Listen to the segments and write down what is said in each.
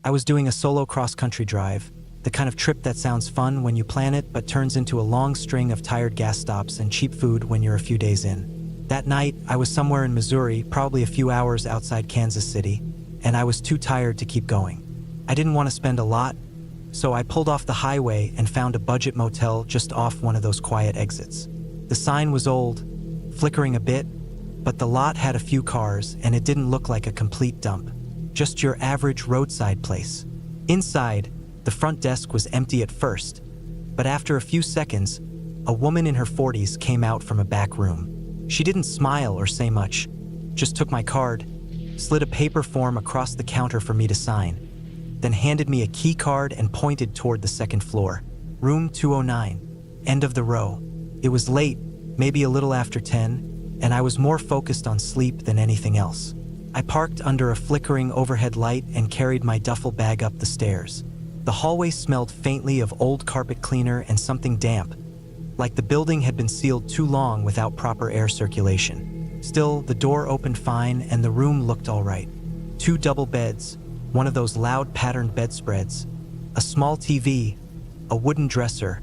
I was doing a solo cross-country drive, the kind of trip that sounds fun when you plan it but turns into a long string of tired gas stops and cheap food when you're a few days in. That night, I was somewhere in Missouri, probably a few hours outside Kansas City, and I was too tired to keep going. I didn't want to spend a lot, so I pulled off the highway and found a budget motel just off one of those quiet exits. The sign was old, flickering a bit, but the lot had a few cars and it didn't look like a complete dump. Just your average roadside place. Inside, the front desk was empty at first, but after a few seconds, a woman in her 40s came out from a back room. She didn't smile or say much, just took my card, slid a paper form across the counter for me to sign, then handed me a key card and pointed toward the second floor. Room 209, end of the row. It was late, maybe a little after 10, and I was more focused on sleep than anything else. I parked under a flickering overhead light and carried my duffel bag up the stairs. The hallway smelled faintly of old carpet cleaner and something damp, like the building had been sealed too long without proper air circulation. Still, the door opened fine and the room looked all right. 2 double beds, one of those loud patterned bedspreads, a small TV, a wooden dresser,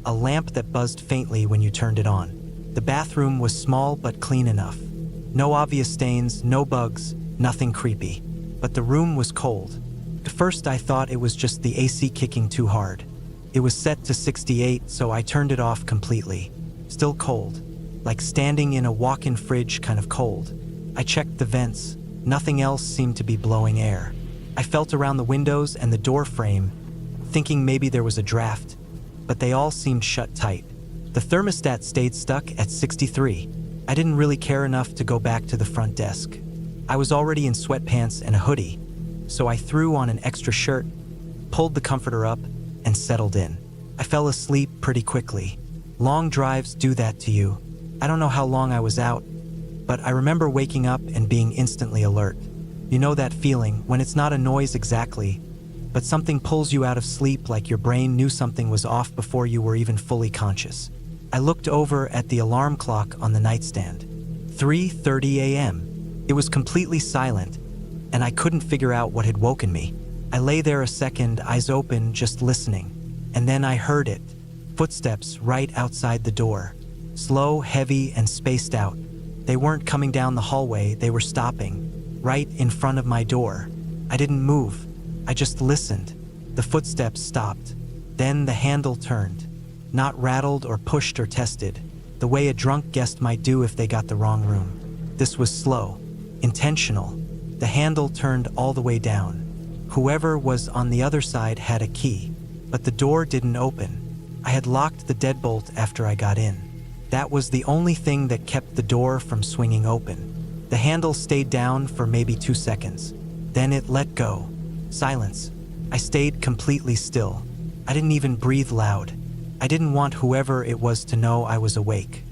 a lamp that buzzed faintly when you turned it on. The bathroom was small but clean enough. No obvious stains, no bugs, nothing creepy. But the room was cold. At first I thought it was just the AC kicking too hard. It was set to 68, so I turned it off completely. Still cold, like standing in a walk-in fridge kind of cold. I checked the vents. Nothing else seemed to be blowing air. I felt around the windows and the door frame, thinking maybe there was a draft, but they all seemed shut tight. The thermostat stayed stuck at 63. I didn't really care enough to go back to the front desk. I was already in sweatpants and a hoodie, so I threw on an extra shirt, pulled the comforter up, and settled in. I fell asleep pretty quickly. Long drives do that to you. I don't know how long I was out, but I remember waking up and being instantly alert. You know that feeling when it's not a noise exactly, but something pulls you out of sleep like your brain knew something was off before you were even fully conscious. I looked over at the alarm clock on the nightstand. 3:30 a.m. It was completely silent, and I couldn't figure out what had woken me. I lay there a second, eyes open, just listening, and then I heard it. Footsteps right outside the door. Slow, heavy, and spaced out. They weren't coming down the hallway, they were stopping, right in front of my door. I didn't move. I just listened. The footsteps stopped. Then the handle turned. Not rattled or pushed or tested, the way a drunk guest might do if they got the wrong room. This was slow, intentional. The handle turned all the way down. Whoever was on the other side had a key, but the door didn't open. I had locked the deadbolt after I got in. That was the only thing that kept the door from swinging open. The handle stayed down for maybe 2 seconds. Then it let go. Silence. I stayed completely still. I didn't even breathe loud. I didn't want whoever it was to know I was awake.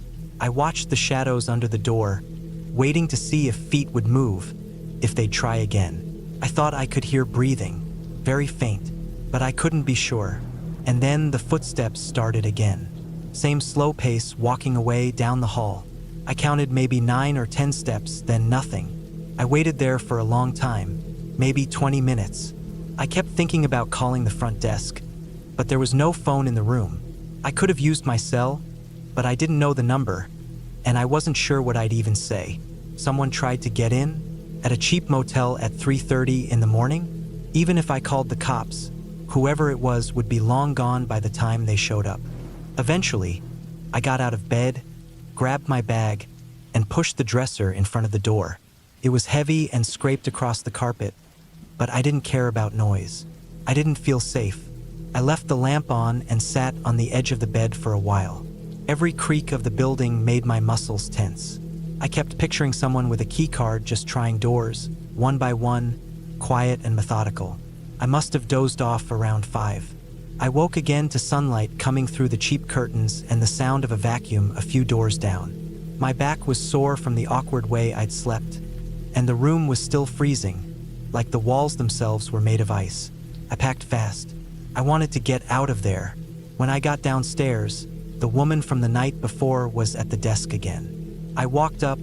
I watched the shadows under the door, waiting to see if feet would move, if they'd try again. I thought I could hear breathing, very faint, but I couldn't be sure. And then the footsteps started again. Same slow pace, walking away down the hall. I counted maybe 9 or 10 steps, then nothing. I waited there for a long time, maybe 20 minutes. I kept thinking about calling the front desk, but there was no phone in the room. I could have used my cell, but I didn't know the number, and I wasn't sure what I'd even say. Someone tried to get in? At a cheap motel at 3:30 in the morning? Even if I called the cops, whoever it was would be long gone by the time they showed up. Eventually, I got out of bed, grabbed my bag, and pushed the dresser in front of the door. It was heavy and scraped across the carpet, but I didn't care about noise. I didn't feel safe. I left the lamp on and sat on the edge of the bed for a while. Every creak of the building made my muscles tense. I kept picturing someone with a key card just trying doors, one by one, quiet and methodical. I must have dozed off around 5. I woke again to sunlight coming through the cheap curtains and the sound of a vacuum a few doors down. My back was sore from the awkward way I'd slept, and the room was still freezing, like the walls themselves were made of ice. I packed fast. I wanted to get out of there. When I got downstairs, the woman from the night before was at the desk again. I walked up,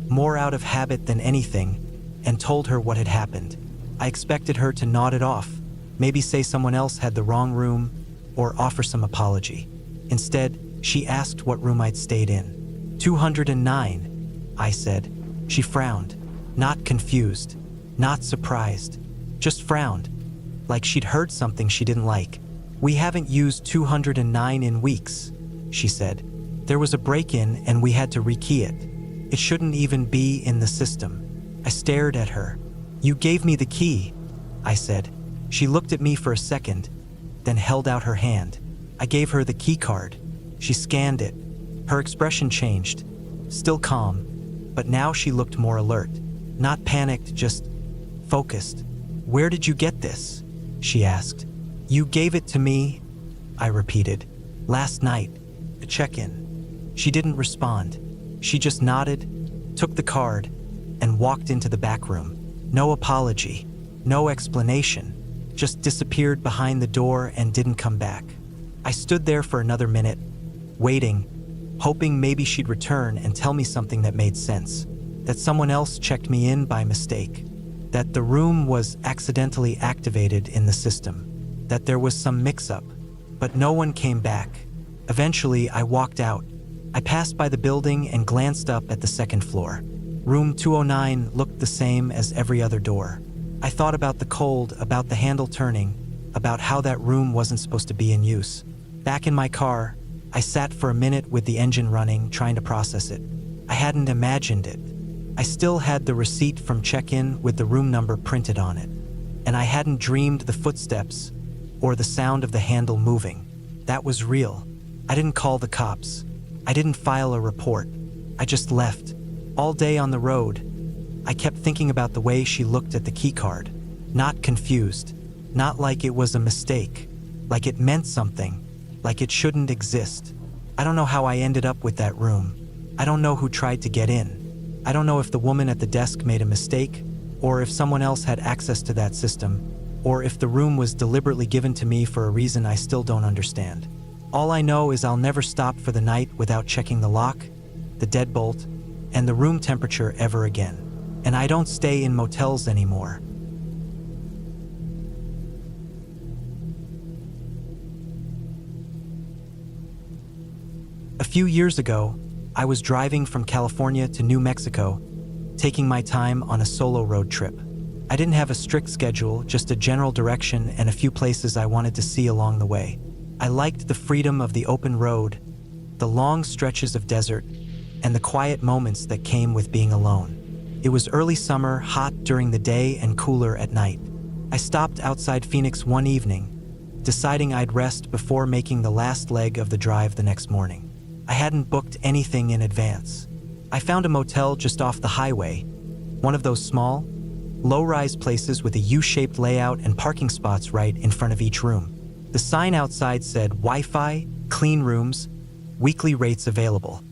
more out of habit than anything, and told her what had happened. I expected her to nod it off, maybe say someone else had the wrong room, or offer some apology. Instead, she asked what room I'd stayed in. 209, I said. She frowned, not confused, not surprised, just frowned, like she'd heard something she didn't like. We haven't used 209 in weeks, she said. There was a break-in and we had to rekey it. It shouldn't even be in the system. I stared at her. You gave me the key, I said. She looked at me for a second, then held out her hand. I gave her the key card. She scanned it. Her expression changed, still calm, but now she looked more alert. Not panicked, just focused. Where did you get this? She asked. You gave it to me, I repeated. Last night, a check-in. She didn't respond. She just nodded, took the card, and walked into the back room. No apology, no explanation, just disappeared behind the door and didn't come back. I stood there for another minute, waiting, hoping maybe she'd return and tell me something that made sense, that someone else checked me in by mistake, that the room was accidentally activated in the system, that there was some mix-up, but no one came back. Eventually, I walked out. I passed by the building and glanced up at the second floor. Room 209 looked the same as every other door. I thought about the cold, about the handle turning, about how that room wasn't supposed to be in use. Back in my car, I sat for a minute with the engine running, trying to process it. I hadn't imagined it. I still had the receipt from check-in with the room number printed on it. And I hadn't dreamed the footsteps or the sound of the handle moving. That was real. I didn't call the cops. I didn't file a report. I just left. All day on the road, I kept thinking about the way she looked at the key card. Not confused. Not like it was a mistake. Like it meant something. Like it shouldn't exist. I don't know how I ended up with that room. I don't know who tried to get in. I don't know if the woman at the desk made a mistake, or if someone else had access to that system, or if the room was deliberately given to me for a reason I still don't understand. All I know is I'll never stop for the night without checking the lock, the deadbolt, and the room temperature ever again. And I don't stay in motels anymore. A few years ago, I was driving from California to New Mexico, taking my time on a solo road trip. I didn't have a strict schedule, just a general direction and a few places I wanted to see along the way. I liked the freedom of the open road, the long stretches of desert, and the quiet moments that came with being alone. It was early summer, hot during the day and cooler at night. I stopped outside Phoenix one evening, deciding I'd rest before making the last leg of the drive the next morning. I hadn't booked anything in advance. I found a motel just off the highway, one of those small, low-rise places with a U-shaped layout and parking spots right in front of each room. The sign outside said Wi-Fi, clean rooms, weekly rates available.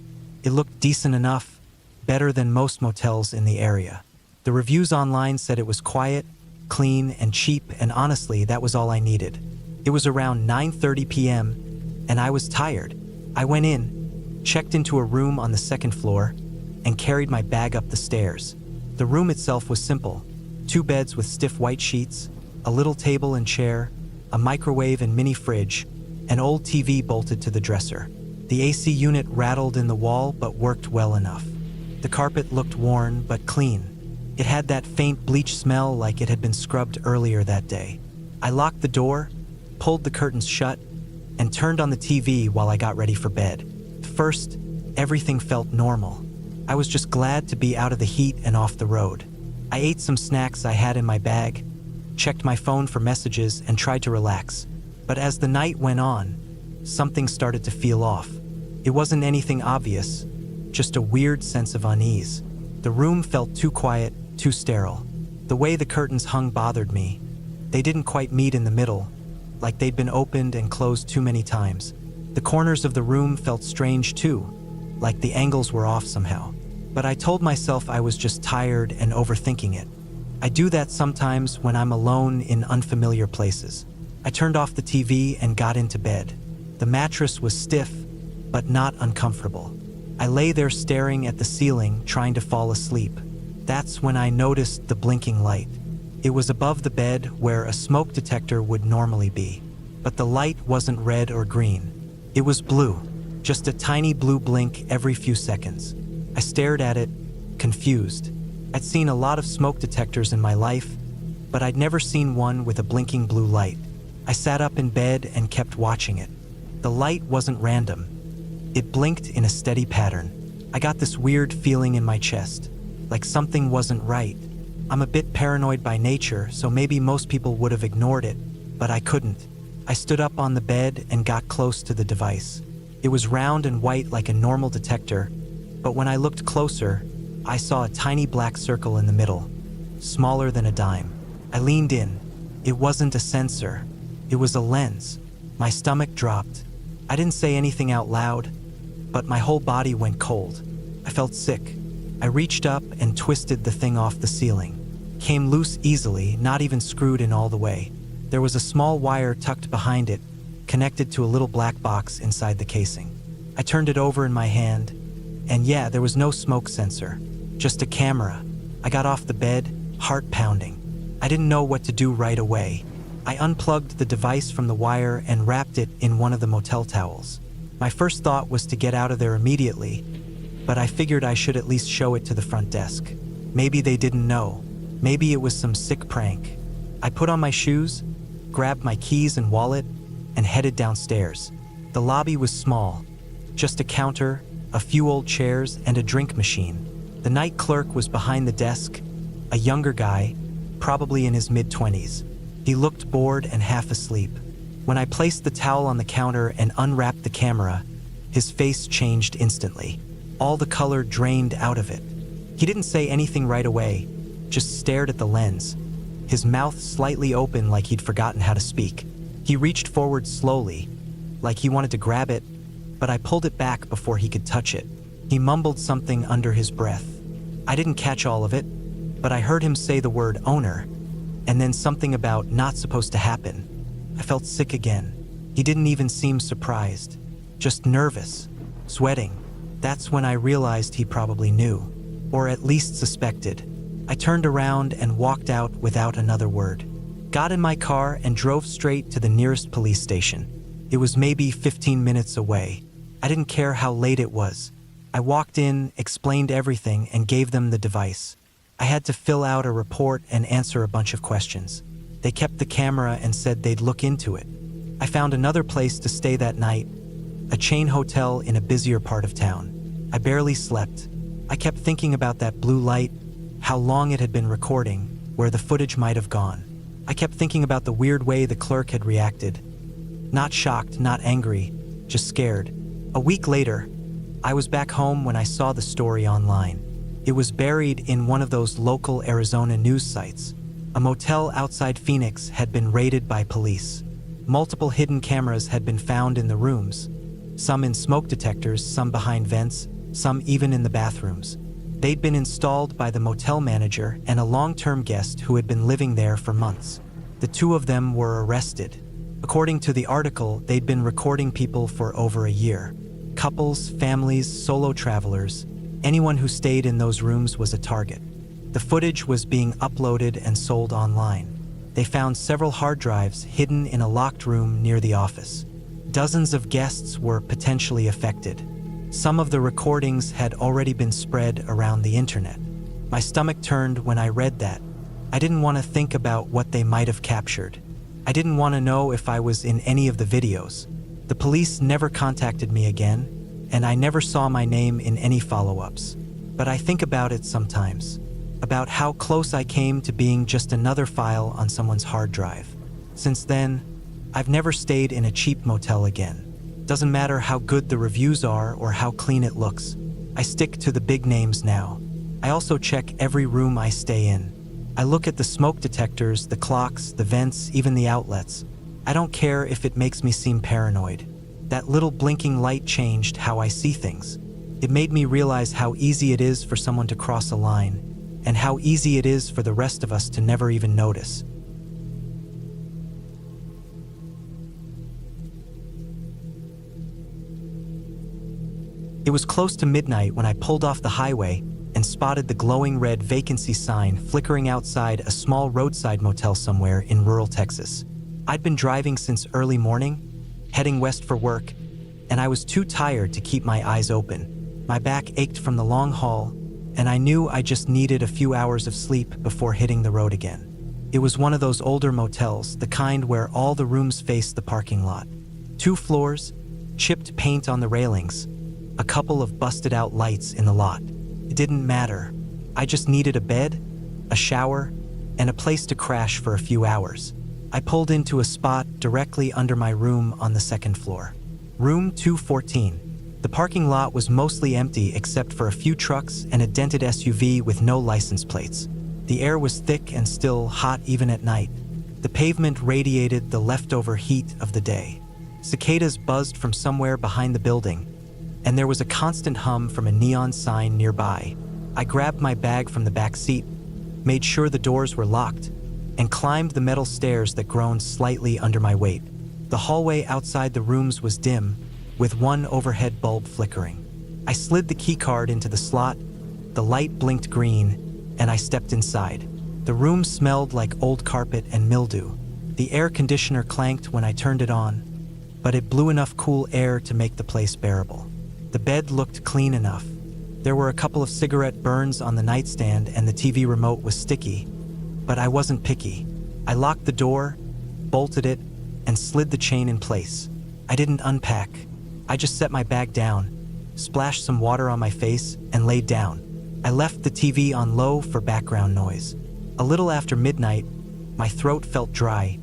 It looked decent enough, better than most motels in the area. The reviews online said it was quiet, clean, and cheap, and honestly, that was all I needed. It was around 9:30 p.m., and I was tired. I went in, checked into a room on the second floor, and carried my bag up the stairs. The room itself was simple. 2 beds with stiff white sheets, a little table and chair, a microwave and mini fridge, an old TV bolted to the dresser. The AC unit rattled in the wall but worked well enough. The carpet looked worn but clean. It had that faint bleach smell like it had been scrubbed earlier that day. I locked the door, pulled the curtains shut, and turned on the TV while I got ready for bed. At first, everything felt normal. I was just glad to be out of the heat and off the road. I ate some snacks I had in my bag, checked my phone for messages, and tried to relax. But as the night went on, something started to feel off. It wasn't anything obvious, just a weird sense of unease. The room felt too quiet, too sterile. The way the curtains hung bothered me. They didn't quite meet in the middle, like they'd been opened and closed too many times. The corners of the room felt strange too, like the angles were off somehow. But I told myself I was just tired and overthinking it. I do that sometimes when I'm alone in unfamiliar places. I turned off the TV and got into bed. The mattress was stiff, but not uncomfortable. I lay there staring at the ceiling, trying to fall asleep. That's when I noticed the blinking light. It was above the bed where a smoke detector would normally be. But the light wasn't red or green. It was blue, just a tiny blue blink every few seconds. I stared at it, confused. I'd seen a lot of smoke detectors in my life, but I'd never seen one with a blinking blue light. I sat up in bed and kept watching it. The light wasn't random. It blinked in a steady pattern. I got this weird feeling in my chest, like something wasn't right. I'm a bit paranoid by nature, so maybe most people would have ignored it, but I couldn't. I stood up on the bed and got close to the device. It was round and white like a normal detector, but when I looked closer, I saw a tiny black circle in the middle, smaller than a dime. I leaned in. It wasn't a sensor. It was a lens. My stomach dropped. I didn't say anything out loud, but my whole body went cold. I felt sick. I reached up and twisted the thing off the ceiling. Came loose easily, not even screwed in all the way. There was a small wire tucked behind it, connected to a little black box inside the casing. I turned it over in my hand, and yeah, there was no smoke sensor, just a camera. I got off the bed, heart pounding. I didn't know what to do right away. I unplugged the device from the wire and wrapped it in one of the motel towels. My first thought was to get out of there immediately, but I figured I should at least show it to the front desk. Maybe they didn't know. Maybe it was some sick prank. I put on my shoes, grabbed my keys and wallet, and headed downstairs. The lobby was small, just a counter, a few old chairs, and a drink machine. The night clerk was behind the desk, a younger guy, probably in his mid-20s. He looked bored and half asleep. When I placed the towel on the counter and unwrapped the camera, his face changed instantly. All the color drained out of it. He didn't say anything right away, just stared at the lens, his mouth slightly open like he'd forgotten how to speak. He reached forward slowly, like he wanted to grab it, but I pulled it back before he could touch it. He mumbled something under his breath. I didn't catch all of it, but I heard him say the word owner, and then something about not supposed to happen. I felt sick again. He didn't even seem surprised, just nervous, sweating. That's when I realized he probably knew, or at least suspected. I turned around and walked out without another word. Got in my car and drove straight to the nearest police station. It was maybe 15 minutes away. I didn't care how late it was. I walked in, explained everything, and gave them the device. I had to fill out a report and answer a bunch of questions. They kept the camera and said they'd look into it. I found another place to stay that night, a chain hotel in a busier part of town. I barely slept. I kept thinking about that blue light, how long it had been recording, where the footage might have gone. I kept thinking about the weird way the clerk had reacted. Not shocked, not angry, just scared. A week later, I was back home when I saw the story online. It was buried in one of those local Arizona news sites. A motel outside Phoenix had been raided by police. Multiple hidden cameras had been found in the rooms, some in smoke detectors, some behind vents, some even in the bathrooms. They'd been installed by the motel manager and a long-term guest who had been living there for months. The two of them were arrested. According to the article, they'd been recording people for over a year. Couples, families, solo travelers, anyone who stayed in those rooms was a target. The footage was being uploaded and sold online. They found several hard drives hidden in a locked room near the office. Dozens of guests were potentially affected. Some of the recordings had already been spread around the internet. My stomach turned when I read that. I didn't want to think about what they might have captured. I didn't want to know if I was in any of the videos. The police never contacted me again, and I never saw my name in any follow-ups. But I think about it sometimes, about how close I came to being just another file on someone's hard drive. Since then, I've never stayed in a cheap motel again. Doesn't matter how good the reviews are or how clean it looks. I stick to the big names now. I also check every room I stay in. I look at the smoke detectors, the clocks, the vents, even the outlets. I don't care if it makes me seem paranoid. That little blinking light changed how I see things. It made me realize how easy it is for someone to cross a line, and how easy it is for the rest of us to never even notice. It was close to midnight when I pulled off the highway and and spotted the glowing red vacancy sign flickering outside a small roadside motel somewhere in rural Texas. I'd been driving since early morning, heading west for work, and I was too tired to keep my eyes open. My back ached from the long haul, and I knew I just needed a few hours of sleep before hitting the road again. It was one of those older motels, the kind where all the rooms faced the parking lot. 2 floors, chipped paint on the railings, a couple of busted-out lights in the lot. It didn't matter. I just needed a bed, a shower, and a place to crash for a few hours. I pulled into a spot directly under my room on the 2nd floor. Room 214. The parking lot was mostly empty except for a few trucks and a dented SUV with no license plates. The air was thick and still hot even at night. The pavement radiated the leftover heat of the day. Cicadas buzzed from somewhere behind the building, and there was a constant hum from a neon sign nearby. I grabbed my bag from the back seat, made sure the doors were locked, and climbed the metal stairs that groaned slightly under my weight. The hallway outside the rooms was dim, with one overhead bulb flickering. I slid the keycard into the slot, the light blinked green, and I stepped inside. The room smelled like old carpet and mildew. The air conditioner clanked when I turned it on, but it blew enough cool air to make the place bearable. The bed looked clean enough. There were a couple of cigarette burns on the nightstand and the TV remote was sticky, but I wasn't picky. I locked the door, bolted it, and slid the chain in place. I didn't unpack. I just set my bag down, splashed some water on my face, and laid down. I left the TV on low for background noise. A little after midnight, my throat felt dry,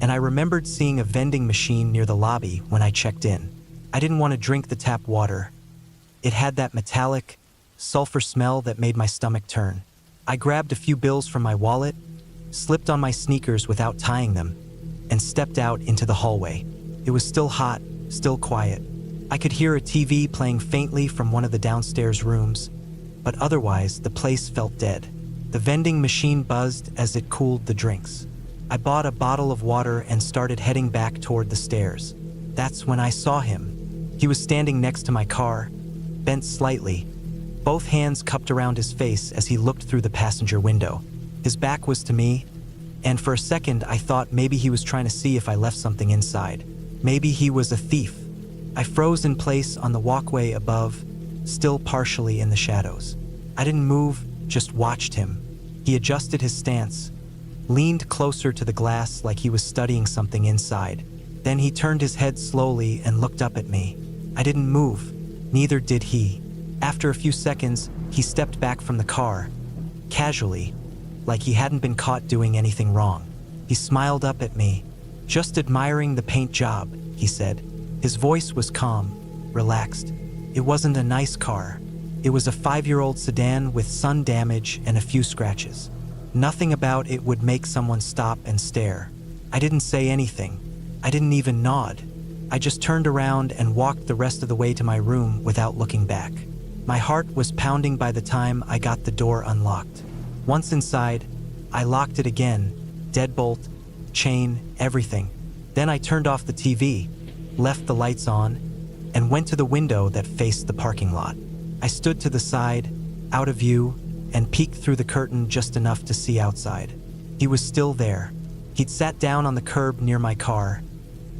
and I remembered seeing a vending machine near the lobby when I checked in. I didn't want to drink the tap water. It had that metallic, sulfur smell that made my stomach turn. I grabbed a few bills from my wallet, slipped on my sneakers without tying them, and stepped out into the hallway. It was still hot, still quiet. I could hear a TV playing faintly from one of the downstairs rooms, but otherwise the place felt dead. The vending machine buzzed as it cooled the drinks. I bought a bottle of water and started heading back toward the stairs. That's when I saw him. He was standing next to my car, bent slightly, both hands cupped around his face as he looked through the passenger window. His back was to me, and for a second I thought maybe he was trying to see if I left something inside. Maybe he was a thief. I froze in place on the walkway above, still partially in the shadows. I didn't move, just watched him. He adjusted his stance, leaned closer to the glass like he was studying something inside. Then he turned his head slowly and looked up at me. I didn't move, neither did he. After a few seconds, he stepped back from the car, casually, like he hadn't been caught doing anything wrong. He smiled up at me. "Just admiring the paint job," he said. His voice was calm, relaxed. It wasn't a nice car. It was a 5-year-old sedan with sun damage and a few scratches. Nothing about it would make someone stop and stare. I didn't say anything. I didn't even nod. I just turned around and walked the rest of the way to my room without looking back. My heart was pounding by the time I got the door unlocked. Once inside, I locked it again, deadbolt, chain, everything. Then I turned off the TV, left the lights on, and went to the window that faced the parking lot. I stood to the side, out of view, and peeked through the curtain just enough to see outside. He was still there. He'd sat down on the curb near my car,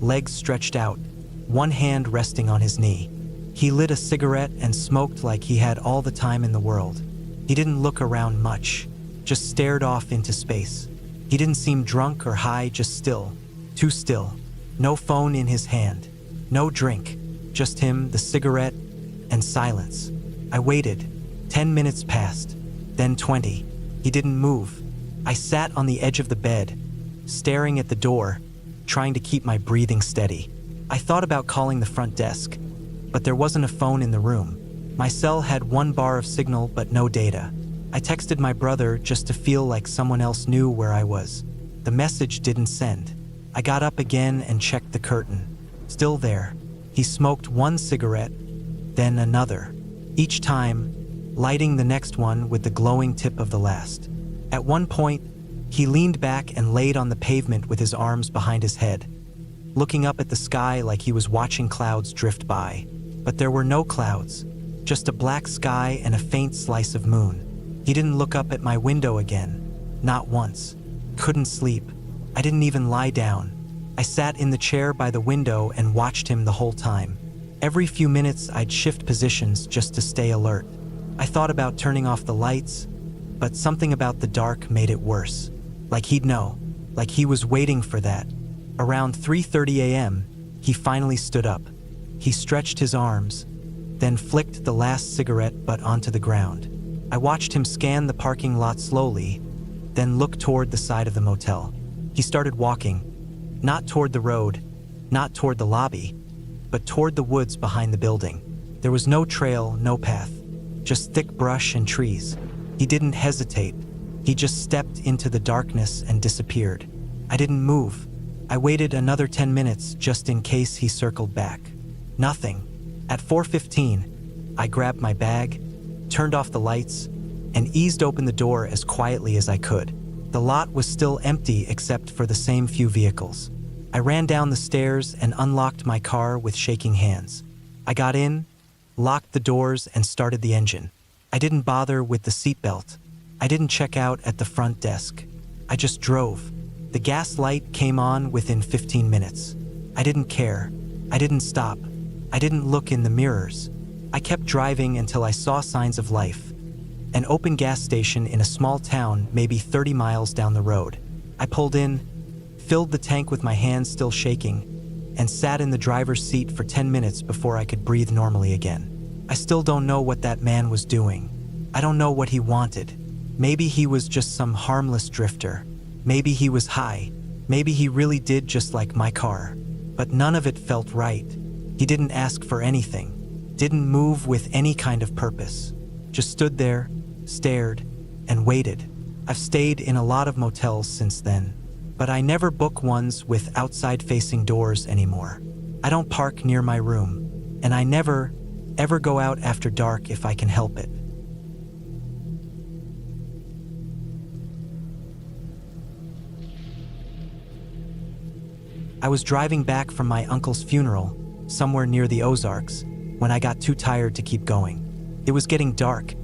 legs stretched out, one hand resting on his knee. He lit a cigarette and smoked like he had all the time in the world. He didn't look around much, just stared off into space. He didn't seem drunk or high, just still, too still. No phone in his hand, no drink, just him, the cigarette, and silence. I waited. 10 minutes passed, then 20. He didn't move. I sat on the edge of the bed, staring at the door, trying to keep my breathing steady. I thought about calling the front desk, but there wasn't a phone in the room. My cell had 1 bar of signal but no data. I texted my brother just to feel like someone else knew where I was. The message didn't send. I got up again and checked the curtain. Still there. He smoked 1 cigarette, then another, each time lighting the next one with the glowing tip of the last. At one point, he leaned back and laid on the pavement with his arms behind his head, looking up at the sky like he was watching clouds drift by. But there were no clouds, just a black sky and a faint slice of moon. He didn't look up at my window again. Not once. Couldn't sleep. I didn't even lie down. I sat in the chair by the window and watched him the whole time. Every few minutes I'd shift positions just to stay alert. I thought about turning off the lights, but something about the dark made it worse. Like he'd know. Like he was waiting for that. Around 3:30 a.m., he finally stood up. He stretched his arms, then flicked the last cigarette butt onto the ground. I watched him scan the parking lot slowly, then look toward the side of the motel. He started walking, not toward the road, not toward the lobby, but toward the woods behind the building. There was no trail, no path, just thick brush and trees. He didn't hesitate. He just stepped into the darkness and disappeared. I didn't move. I waited another 10 minutes just in case he circled back. Nothing. At 4:15, I grabbed my bag, turned off the lights, and eased open the door as quietly as I could. The lot was still empty except for the same few vehicles. I ran down the stairs and unlocked my car with shaking hands. I got in, locked the doors, and started the engine. I didn't bother with the seatbelt. I didn't check out at the front desk. I just drove. The gas light came on within 15 minutes. I didn't care. I didn't stop. I didn't look in the mirrors. I kept driving until I saw signs of life. An open gas station in a small town, maybe 30 miles down the road. I pulled in, filled the tank with my hands still shaking, and sat in the driver's seat for 10 minutes before I could breathe normally again. I still don't know what that man was doing. I don't know what he wanted. Maybe he was just some harmless drifter. Maybe he was high. Maybe he really did just like my car. But none of it felt right. He didn't ask for anything. Didn't move with any kind of purpose. Just stood there, stared, and waited. I've stayed in a lot of motels since then, but I never book ones with outside-facing doors anymore. I don't park near my room, and I never, ever go out after dark if I can help it. I was driving back from my uncle's funeral, somewhere near the Ozarks, when I got too tired to keep going. It was getting dark,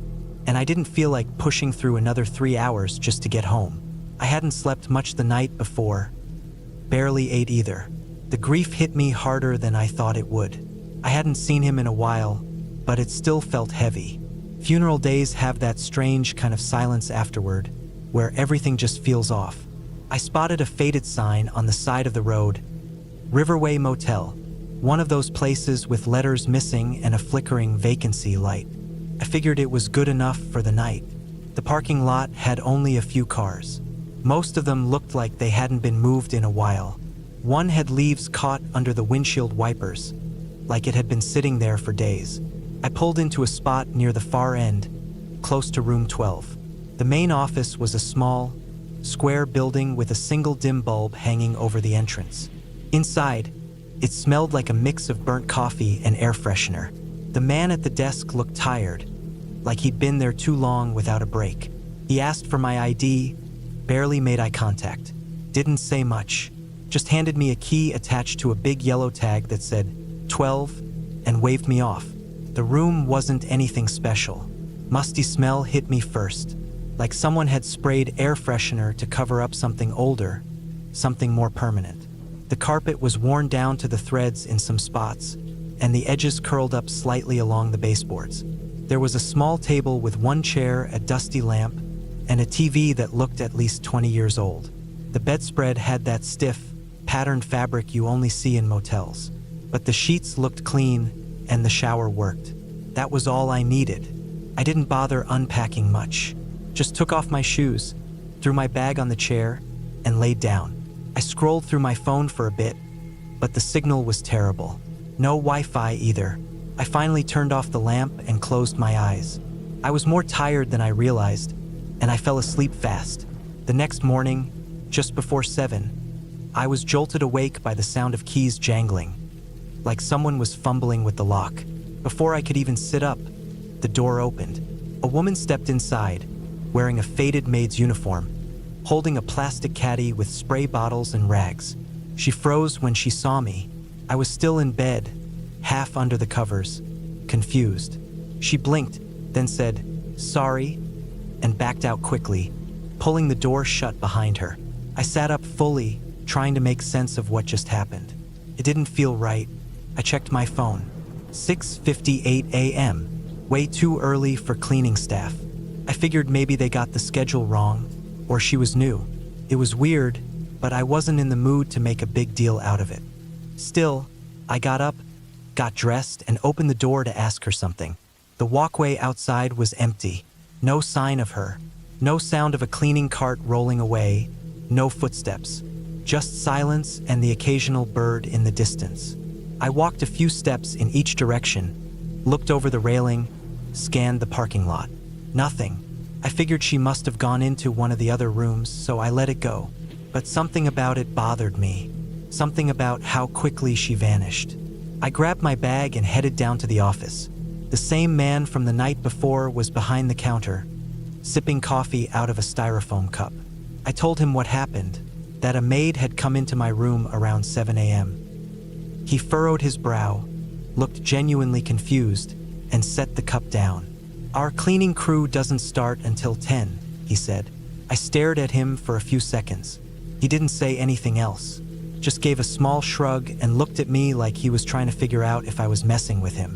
and I didn't feel like pushing through another 3 hours just to get home. I hadn't slept much the night before, barely ate either. The grief hit me harder than I thought it would. I hadn't seen him in a while, but it still felt heavy. Funeral days have that strange kind of silence afterward, where everything just feels off. I spotted a faded sign on the side of the road, Riverway Motel, one of those places with letters missing and a flickering vacancy light. I figured it was good enough for the night. The parking lot had only a few cars. Most of them looked like they hadn't been moved in a while. One had leaves caught under the windshield wipers, like it had been sitting there for days. I pulled into a spot near the far end, close to room 12. The main office was a small, square building with a single dim bulb hanging over the entrance. Inside, it smelled like a mix of burnt coffee and air freshener. The man at the desk looked tired, like he'd been there too long without a break. He asked for my ID, barely made eye contact, didn't say much, just handed me a key attached to a big yellow tag that said 12 and waved me off. The room wasn't anything special. Musty smell hit me first, like someone had sprayed air freshener to cover up something older, something more permanent. The carpet was worn down to the threads in some spots, and the edges curled up slightly along the baseboards. There was a small table with one chair, a dusty lamp, and a TV that looked at least 20 years old. The bedspread had that stiff, patterned fabric you only see in motels. But the sheets looked clean, and the shower worked. That was all I needed. I didn't bother unpacking much. Just took off my shoes, threw my bag on the chair, and laid down. I scrolled through my phone for a bit, but the signal was terrible. No Wi-Fi either. I finally turned off the lamp and closed my eyes. I was more tired than I realized, and I fell asleep fast. The next morning, just before 7, I was jolted awake by the sound of keys jangling, like someone was fumbling with the lock. Before I could even sit up, the door opened. A woman stepped inside, wearing a faded maid's uniform, holding a plastic caddy with spray bottles and rags. She froze when she saw me. I was still in bed, half under the covers, confused. She blinked, then said, "Sorry," and backed out quickly, pulling the door shut behind her. I sat up fully, trying to make sense of what just happened. It didn't feel right. I checked my phone. 6:58 a.m. Way too early for cleaning staff. I figured maybe they got the schedule wrong, or she was new. It was weird, but I wasn't in the mood to make a big deal out of it. Still, I got up, got dressed, and opened the door to ask her something. The walkway outside was empty. No sign of her. No sound of a cleaning cart rolling away. No footsteps. Just silence and the occasional bird in the distance. I walked a few steps in each direction, looked over the railing, scanned the parking lot. Nothing. I figured she must have gone into one of the other rooms, so I let it go. But something about it bothered me. Something about how quickly she vanished. I grabbed my bag and headed down to the office. The same man from the night before was behind the counter, sipping coffee out of a styrofoam cup. I told him what happened, that a maid had come into my room around 7 a.m. He furrowed his brow, looked genuinely confused, and set the cup down. "Our cleaning crew doesn't start until 10, he said. I stared at him for a few seconds. He didn't say anything else, just gave a small shrug and looked at me like he was trying to figure out if I was messing with him.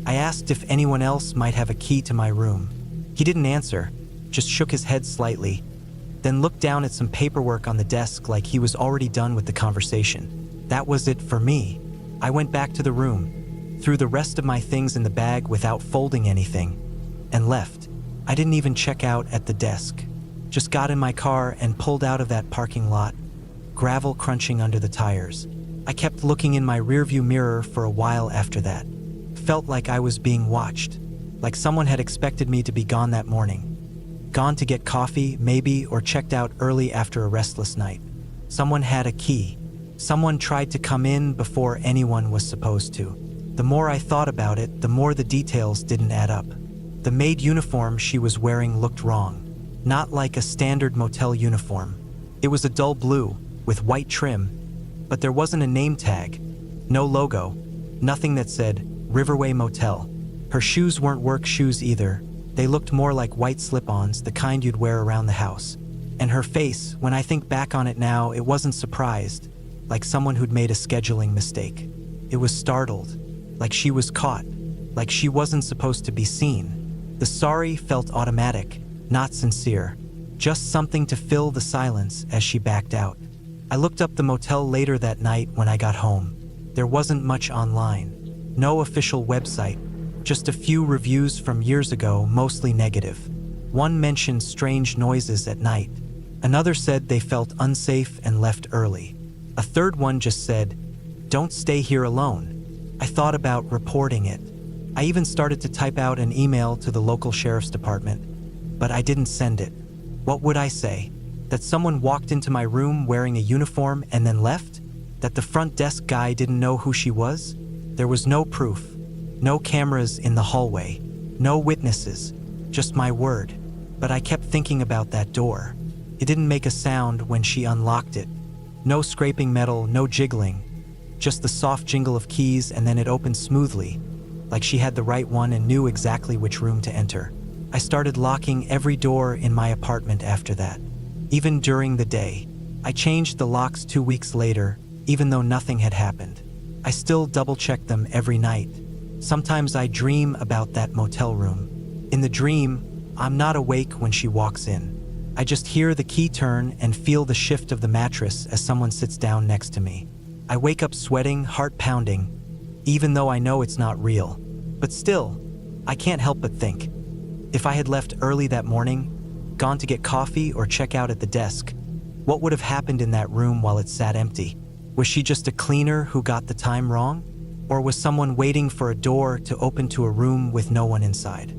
I asked if anyone else might have a key to my room. He didn't answer, just shook his head slightly, then looked down at some paperwork on the desk like he was already done with the conversation. That was it for me. I went back to the room, threw the rest of my things in the bag without folding anything, and left. I didn't even check out at the desk. Just got in my car and pulled out of that parking lot, gravel crunching under the tires. I kept looking in my rearview mirror for a while after that. Felt like I was being watched, like someone had expected me to be gone that morning. Gone to get coffee, maybe, or checked out early after a restless night. Someone had a key. Someone tried to come in before anyone was supposed to. The more I thought about it, the more the details didn't add up. The maid uniform she was wearing looked wrong. Not like a standard motel uniform. It was a dull blue, with white trim, but there wasn't a name tag, no logo, nothing that said Riverway Motel. Her shoes weren't work shoes either. They looked more like white slip-ons, the kind you'd wear around the house. And her face, when I think back on it now, it wasn't surprised, like someone who'd made a scheduling mistake. It was startled, like she was caught, like she wasn't supposed to be seen. The sorry felt automatic, not sincere, just something to fill the silence as she backed out. I looked up the motel later that night when I got home. There wasn't much online. No official website, just a few reviews from years ago, mostly negative. One mentioned strange noises at night. Another said they felt unsafe and left early. A third one just said, "Don't stay here alone." I thought about reporting it. I even started to type out an email to the local sheriff's department, but I didn't send it. What would I say? That someone walked into my room wearing a uniform and then left? That the front desk guy didn't know who she was? There was no proof. No cameras in the hallway. No witnesses. Just my word. But I kept thinking about that door. It didn't make a sound when she unlocked it. No scraping metal, no jiggling. Just the soft jingle of keys, and then it opened smoothly, like she had the right one and knew exactly which room to enter. I started locking every door in my apartment after that. Even during the day. I changed the locks 2 weeks later, even though nothing had happened. I still double-check them every night. Sometimes I dream about that motel room. In the dream, I'm not awake when she walks in. I just hear the key turn and feel the shift of the mattress as someone sits down next to me. I wake up sweating, heart pounding, even though I know it's not real. But still, I can't help but think, if I had left early that morning, gone to get coffee or check out at the desk, what would have happened in that room while it sat empty? Was she just a cleaner who got the time wrong? Or was someone waiting for a door to open to a room with no one inside?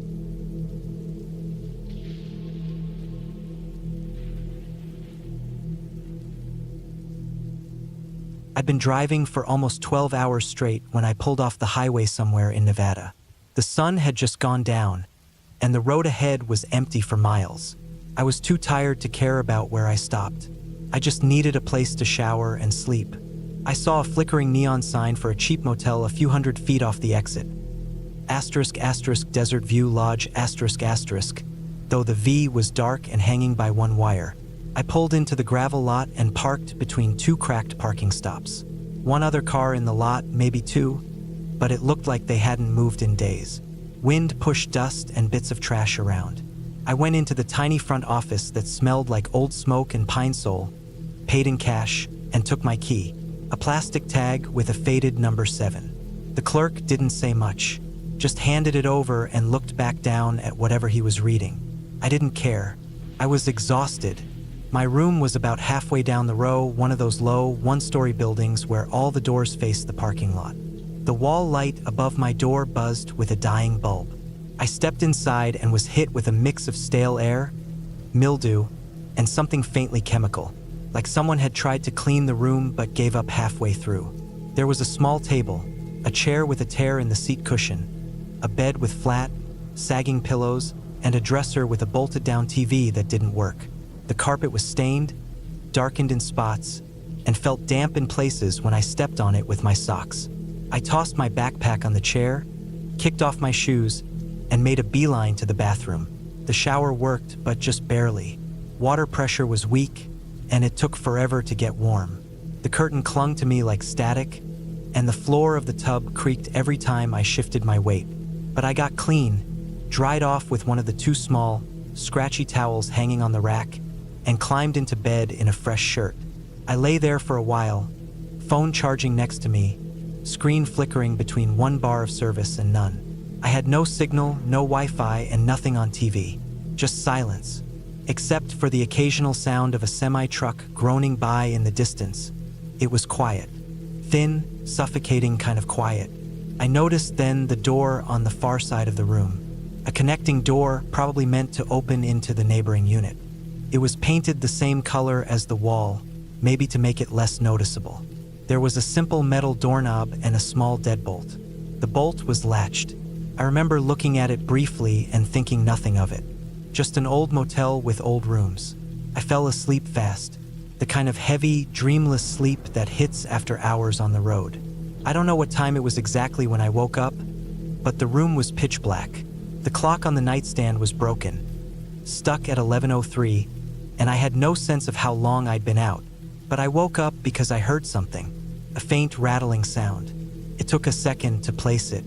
I'd been driving for almost 12 hours straight when I pulled off the highway somewhere in Nevada. The sun had just gone down, and the road ahead was empty for miles. I was too tired to care about where I stopped. I just needed a place to shower and sleep. I saw a flickering neon sign for a cheap motel a few hundred feet off the exit. *** Desert View Lodge ***. though the V was dark and hanging by one wire. I pulled into the gravel lot and parked between two cracked parking stops. One other car in the lot, maybe two, but it looked like they hadn't moved in days. Wind pushed dust and bits of trash around. I went into the tiny front office that smelled like old smoke and pine sol, paid in cash, and took my key, a plastic tag with a faded number 7. The clerk didn't say much, just handed it over and looked back down at whatever he was reading. I didn't care. I was exhausted. My room was about halfway down the row, one of those low, one-story buildings where all the doors faced the parking lot. The wall light above my door buzzed with a dying bulb. I stepped inside and was hit with a mix of stale air, mildew, and something faintly chemical, like someone had tried to clean the room but gave up halfway through. There was a small table, a chair with a tear in the seat cushion, a bed with flat, sagging pillows, and a dresser with a bolted-down TV that didn't work. The carpet was stained, darkened in spots, and felt damp in places when I stepped on it with my socks. I tossed my backpack on the chair, kicked off my shoes, and made a beeline to the bathroom. The shower worked, but just barely. Water pressure was weak, and it took forever to get warm. The curtain clung to me like static, and the floor of the tub creaked every time I shifted my weight. But I got clean, dried off with one of the two small, scratchy towels hanging on the rack, and climbed into bed in a fresh shirt. I lay there for a while, phone charging next to me, screen flickering between one bar of service and none. I had no signal, no Wi-Fi, and nothing on TV. Just silence, except for the occasional sound of a semi-truck groaning by in the distance. It was quiet. Thin, suffocating kind of quiet. I noticed then the door on the far side of the room. A connecting door probably meant to open into the neighboring unit. It was painted the same color as the wall, maybe to make it less noticeable. There was a simple metal doorknob and a small deadbolt. The bolt was latched. I remember looking at it briefly and thinking nothing of it. Just an old motel with old rooms. I fell asleep fast, the kind of heavy, dreamless sleep that hits after hours on the road. I don't know what time it was exactly when I woke up, but the room was pitch black. The clock on the nightstand was broken, stuck at 11:03, and I had no sense of how long I'd been out. But I woke up because I heard something, a faint rattling sound. It took a second to place it.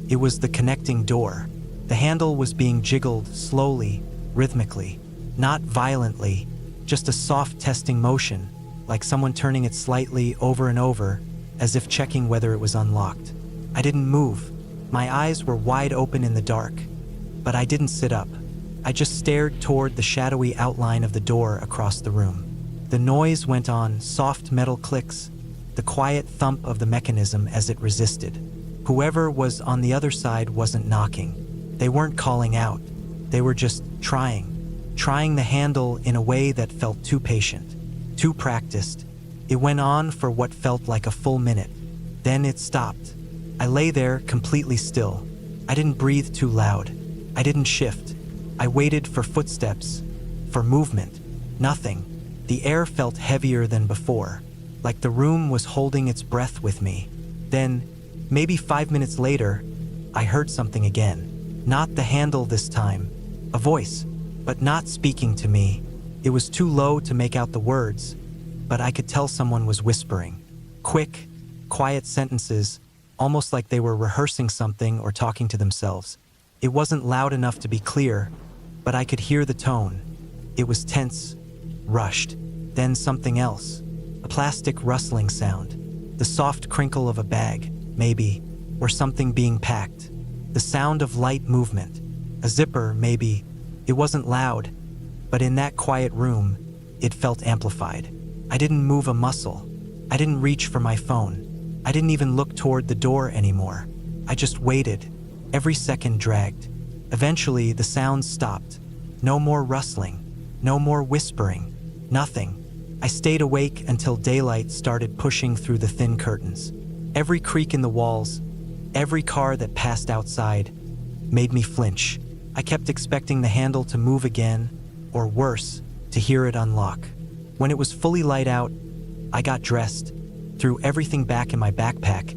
It was the connecting door. The handle was being jiggled slowly, rhythmically, not violently, just a soft testing motion, like someone turning it slightly over and over, as if checking whether it was unlocked. I didn't move. My eyes were wide open in the dark, but I didn't sit up. I just stared toward the shadowy outline of the door across the room. The noise went on, soft metal clicks, the quiet thump of the mechanism as it resisted. Whoever was on the other side wasn't knocking. They weren't calling out. They were just trying the handle in a way that felt too patient, too practiced. It went on for what felt like a full minute. Then it stopped. I lay there completely still. I didn't breathe too loud. I didn't shift. I waited for footsteps, for movement. Nothing. The air felt heavier than before, like the room was holding its breath with me. Then, maybe 5 minutes later, I heard something again. Not the handle this time. A voice, but not speaking to me. It was too low to make out the words, but I could tell someone was whispering. Quick, quiet sentences, almost like they were rehearsing something or talking to themselves. It wasn't loud enough to be clear, but I could hear the tone. It was tense, rushed. Then something else. A plastic rustling sound. The soft crinkle of a bag, maybe, or something being packed. The sound of light movement. A zipper, maybe. It wasn't loud, but in that quiet room, it felt amplified. I didn't move a muscle. I didn't reach for my phone. I didn't even look toward the door anymore. I just waited. Every second dragged. Eventually, the sounds stopped. No more rustling. No more whispering. Nothing. I stayed awake until daylight started pushing through the thin curtains. Every creak in the walls, every car that passed outside, made me flinch. I kept expecting the handle to move again, or worse, to hear it unlock. When it was fully light out, I got dressed, threw everything back in my backpack,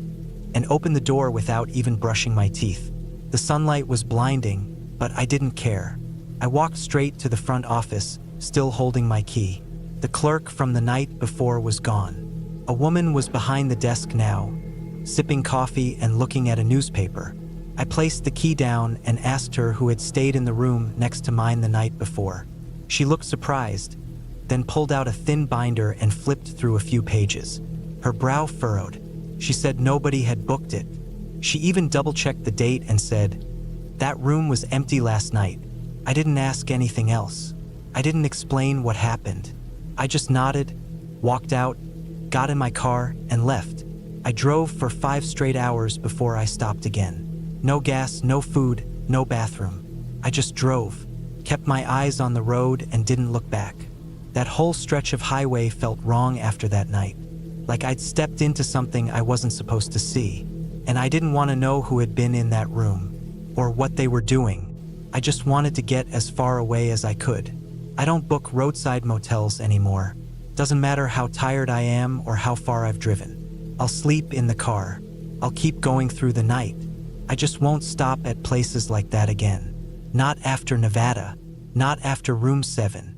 and opened the door without even brushing my teeth. The sunlight was blinding, but I didn't care. I walked straight to the front office, still holding my key. The clerk from the night before was gone. A woman was behind the desk now, sipping coffee and looking at a newspaper. I placed the key down and asked her who had stayed in the room next to mine the night before. She looked surprised, then pulled out a thin binder and flipped through a few pages. Her brow furrowed. She said nobody had booked it. She even double-checked the date and said, "That room was empty last night." I didn't ask anything else. I didn't explain what happened. I just nodded, walked out, got in my car, and left. I drove for 5 straight hours before I stopped again. No gas, no food, no bathroom. I just drove, kept my eyes on the road, and didn't look back. That whole stretch of highway felt wrong after that night. Like I'd stepped into something I wasn't supposed to see. And I didn't want to know who had been in that room, or what they were doing. I just wanted to get as far away as I could. I don't book roadside motels anymore. Doesn't matter how tired I am or how far I've driven. I'll sleep in the car. I'll keep going through the night. I just won't stop at places like that again. Not after Nevada. Not after Room 7.